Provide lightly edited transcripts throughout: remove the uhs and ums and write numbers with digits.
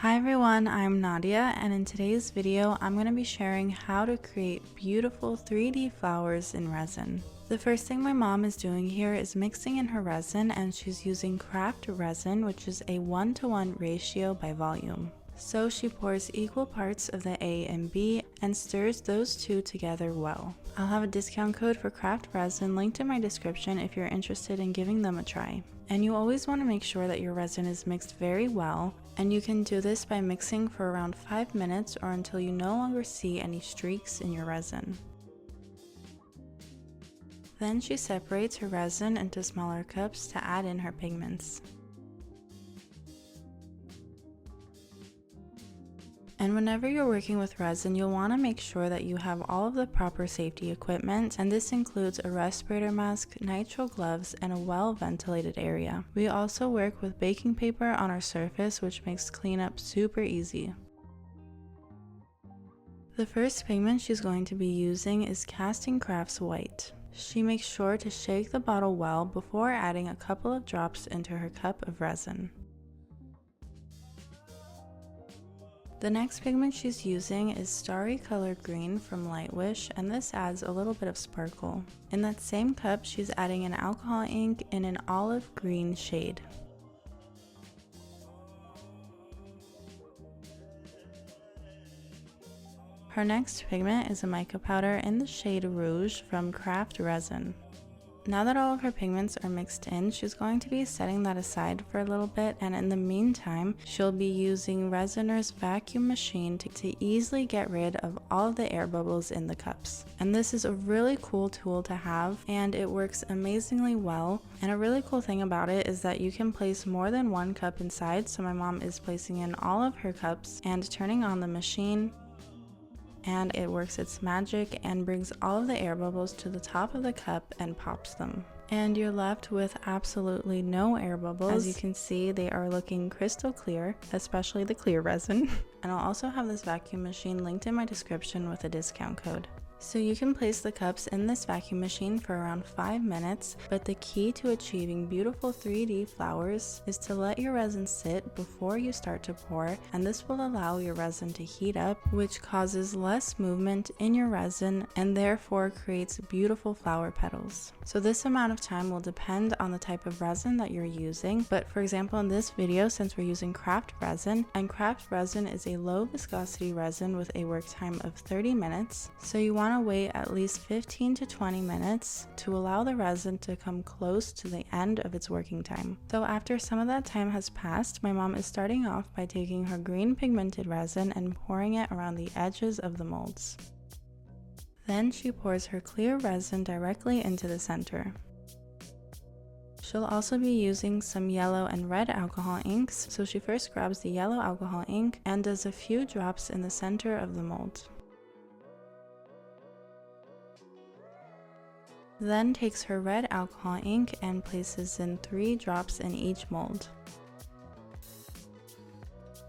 Hi everyone, I'm Nadia, and in today's video I'm going to be sharing how to create beautiful 3D flowers in resin. The first thing my mom is doing here is mixing in her resin, and she's using Craft Resin, which is a 1-to-1 ratio by volume. So she pours equal parts of the A and B and stirs those two together well. I'll have a discount code for Craft Resin linked in my description if you're interested in giving them a try. And you always want to make sure that your resin is mixed very well, and you can do this by mixing for around 5 minutes or until you no longer see any streaks in your resin. Then she separates her resin into smaller cups to add in her pigments. And whenever you're working with resin, you'll want to make sure that you have all of the proper safety equipment, and this includes a respirator mask, nitrile gloves, and a well-ventilated area. We also work with baking paper on our surface, which makes cleanup super easy. The first pigment she's going to be using is Casting Crafts White. She makes sure to shake the bottle well before adding a couple of drops into her cup of resin. The next pigment she's using is Starry Colored Green from Lightwish, and this adds a little bit of sparkle. In that same cup, she's adding an alcohol ink in an olive green shade. Her next pigment is a mica powder in the shade Rouge from Craft Resin. Now that all of her pigments are mixed in, she's going to be setting that aside for a little bit, and in the meantime, she'll be using Resiner's vacuum machine to easily get rid of all of the air bubbles in the cups. And this is a really cool tool to have, and it works amazingly well. And a really cool thing about it is that you can place more than one cup inside, so my mom is placing in all of her cups and turning on the machine, and it works its magic and brings all of the air bubbles to the top of the cup and pops them. And you're left with absolutely no air bubbles. As you can see, they are looking crystal clear, especially the clear resin. And I'll also have this vacuum machine linked in my description with a discount code. So you can place the cups in this vacuum machine for around 5 minutes, but the key to achieving beautiful 3D flowers is to let your resin sit before you start to pour, and this will allow your resin to heat up, which causes less movement in your resin and therefore creates beautiful flower petals. So this amount of time will depend on the type of resin that you're using, but for example in this video, since we're using Craft Resin, and Craft Resin is a low viscosity resin with a work time of 30 minutes, so you want to wait at least 15 to 20 minutes to allow the resin to come close to the end of its working time. So after some of that time has passed, my mom is starting off by taking her green pigmented resin and pouring it around the edges of the molds. Then she pours her clear resin directly into the center. She'll also be using some yellow and red alcohol inks, so she first grabs the yellow alcohol ink and does a few drops in the center of the mold. Then takes her red alcohol ink and places in 3 drops in each mold.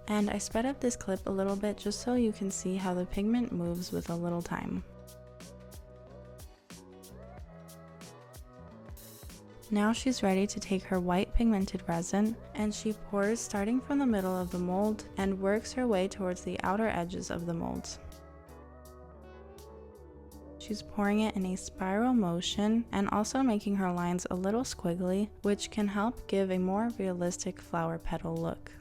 And I sped up this clip a little bit just so you can see how the pigment moves with a little time. Now she's ready to take her white pigmented resin, and she pours starting from the middle of the mold and works her way towards the outer edges of the mold. She's pouring it in a spiral motion and also making her lines a little squiggly, which can help give a more realistic flower petal look.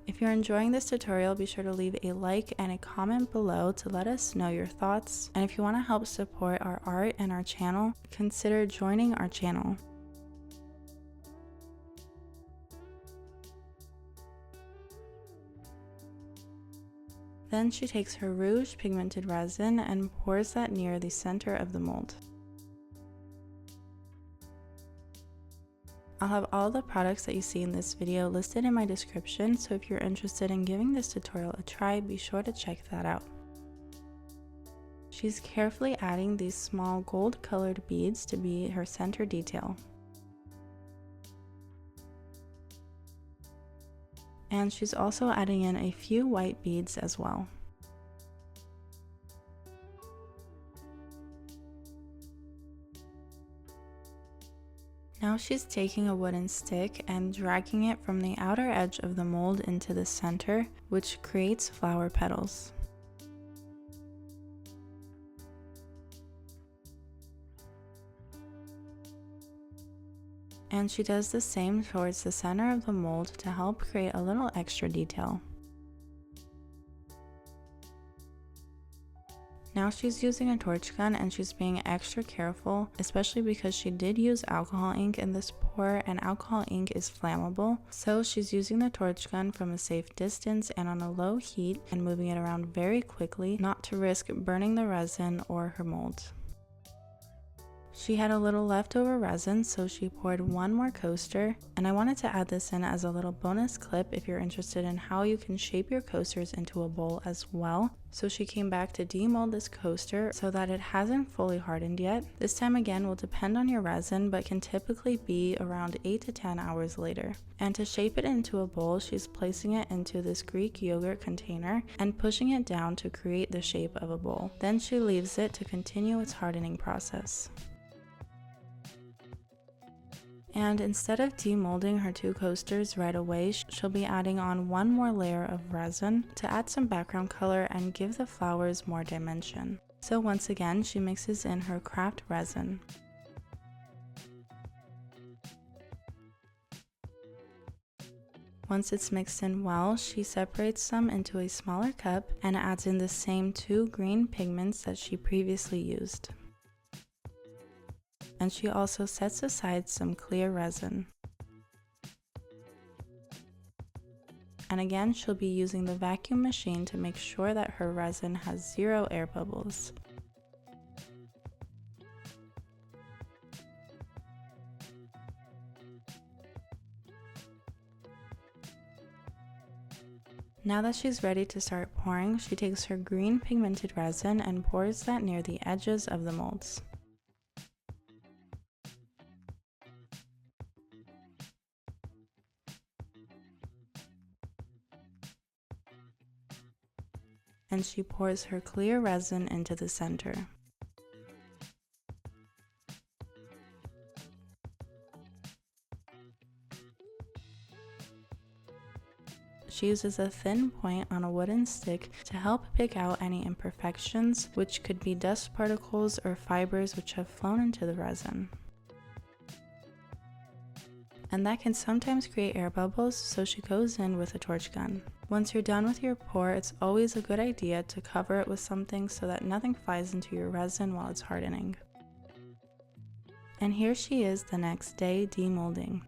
If you're enjoying this tutorial, be sure to leave a like and a comment below to let us know your thoughts. And if you want to help support our art and our channel, consider joining our channel. Then she takes her Rouge pigmented resin and pours that near the center of the mold. I'll have all the products that you see in this video listed in my description, so if you're interested in giving this tutorial a try, be sure to check that out. She's carefully adding these small gold colored beads to be her center detail. And she's also adding in a few white beads as well. Now she's taking a wooden stick and dragging it from the outer edge of the mold into the center, which creates flower petals. And she does the same towards the center of the mold to help create a little extra detail. Now she's using a torch gun and she's being extra careful, especially because she did use alcohol ink in this pour and alcohol ink is flammable. So she's using the torch gun from a safe distance and on a low heat and moving it around very quickly, not to risk burning the resin or her mold. She had a little leftover resin, so she poured one more coaster, and I wanted to add this in as a little bonus clip if you're interested in how you can shape your coasters into a bowl as well. So she came back to demold this coaster so that it hasn't fully hardened yet. This time again will depend on your resin, but can typically be around 8 to 10 hours later. And to shape it into a bowl, she's placing it into this Greek yogurt container and pushing it down to create the shape of a bowl. Then she leaves it to continue its hardening process. And instead of demolding her two coasters right away, she'll be adding on one more layer of resin to add some background color and give the flowers more dimension. So once again, she mixes in her craft resin. Once it's mixed in well, she separates some into a smaller cup and adds in the same two green pigments that she previously used. And she also sets aside some clear resin. And again, she'll be using the vacuum machine to make sure that her resin has 0 air bubbles. Now that she's ready to start pouring, she takes her green pigmented resin and pours that near the edges of the molds. And she pours her clear resin into the center. She uses a thin point on a wooden stick to help pick out any imperfections, which could be dust particles or fibers which have flown into the resin. And that can sometimes create air bubbles, so she goes in with a torch gun. Once you're done with your pour, it's always a good idea to cover it with something so that nothing flies into your resin while it's hardening. And here she is the next day demolding.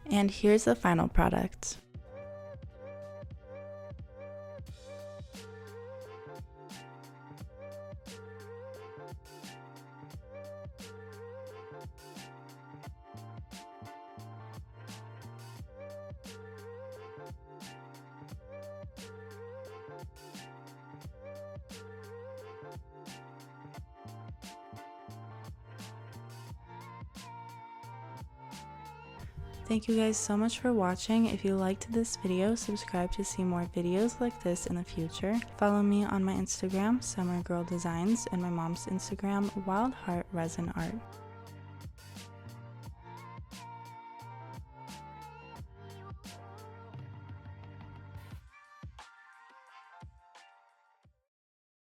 And here's the final product. Thank you guys so much for watching. If you liked this video, subscribe to see more videos like this in the future. Follow me on my Instagram, SummerGirlDesigns, and my mom's Instagram, Wild Heart Resin Art.